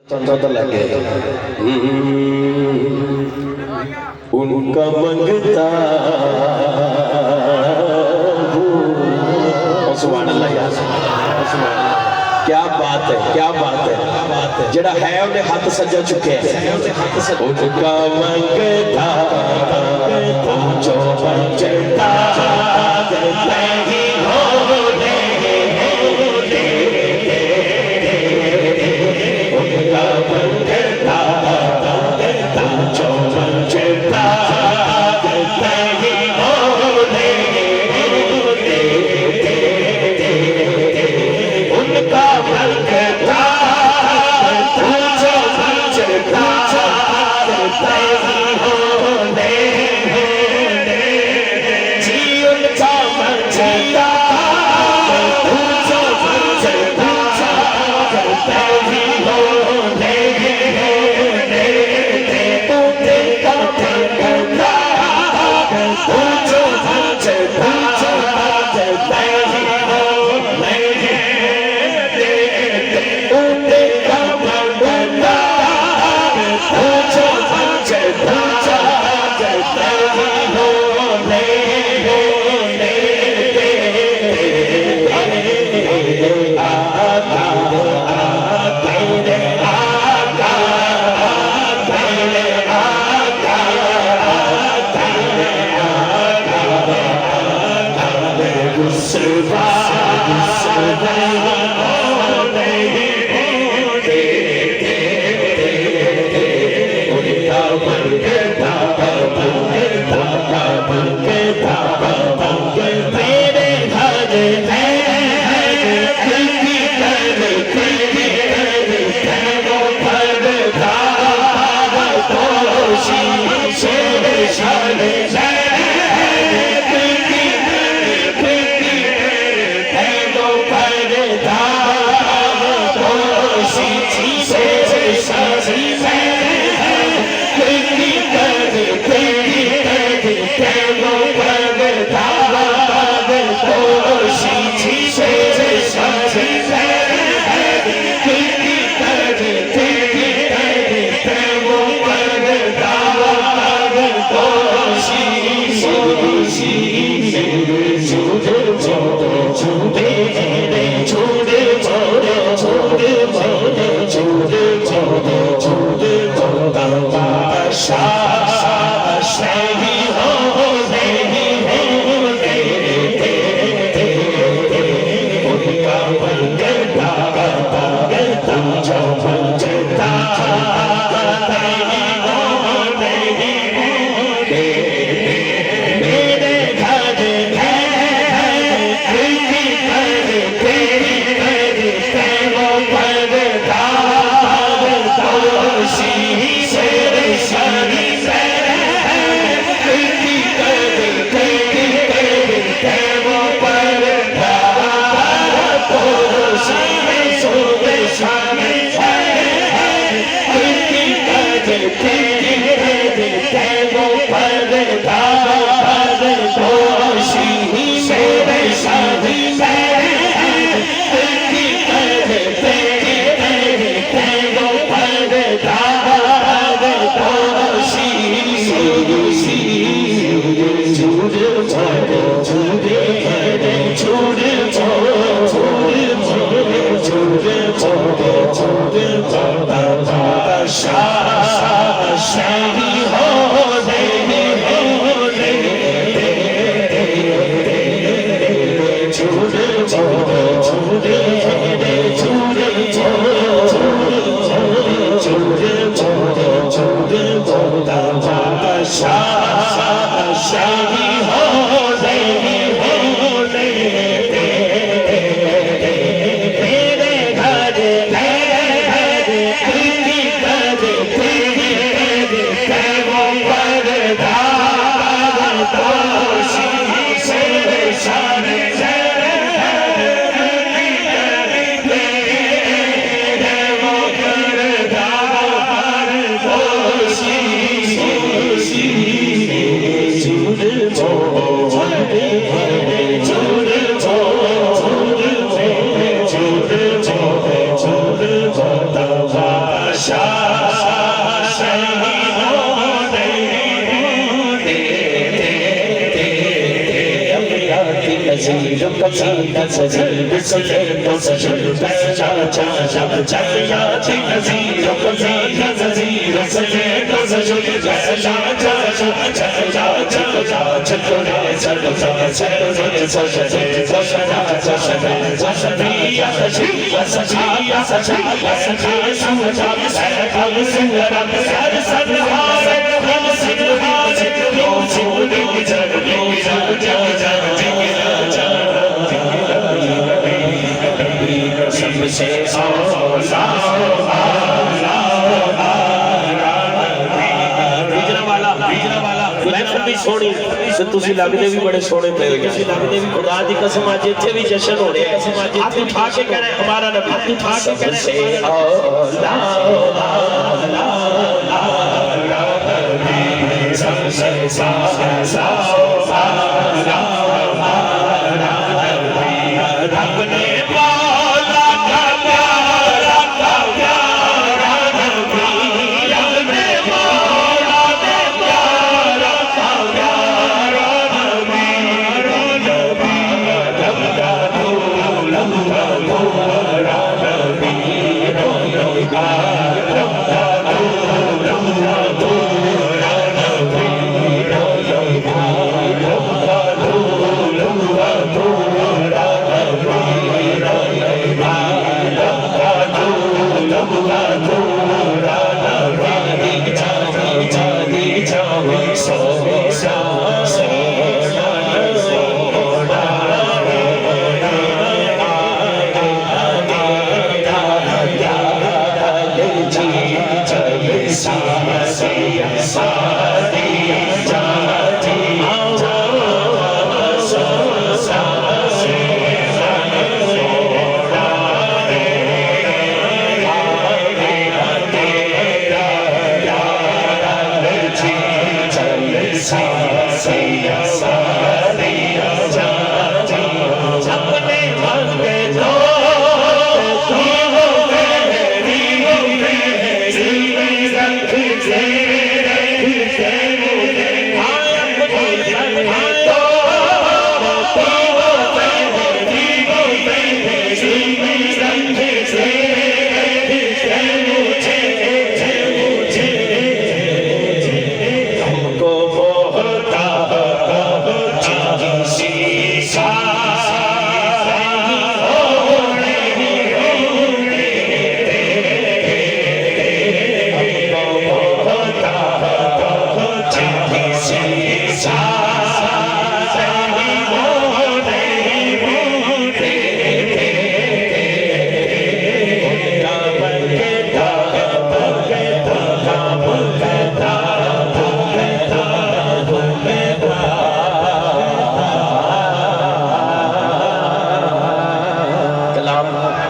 तो लगे उनका मंगता सुभान अल्लाह यार, क्या बात है, क्या बात है। जड़ा है उन्हें हाथ सजा चुके हैं। उनका मंगता जो मंगता Jump, नज़ीर कसीदा सजीद सले तो सजद चा चा चा चलिया थी नज़ीर कसीदा सजीद सले तो सजद चा चा चा चा चा चा चतुरे सद सद सद सदा सदा सदिया सदिया सदिया सदिया सदिया सुजा सदा सुंदर सर सदहार हम सिंहार लो सिंह जग लो जग सबसे महफिल भी सोहनी ते तुसी लगदे भी बड़े सोहने पे हो गए खुदा दी कसम अज इत्थे भी जश्न हो रहा है हाथ उठा के कहना हमारा नबी हाथ उठा के कहना Hey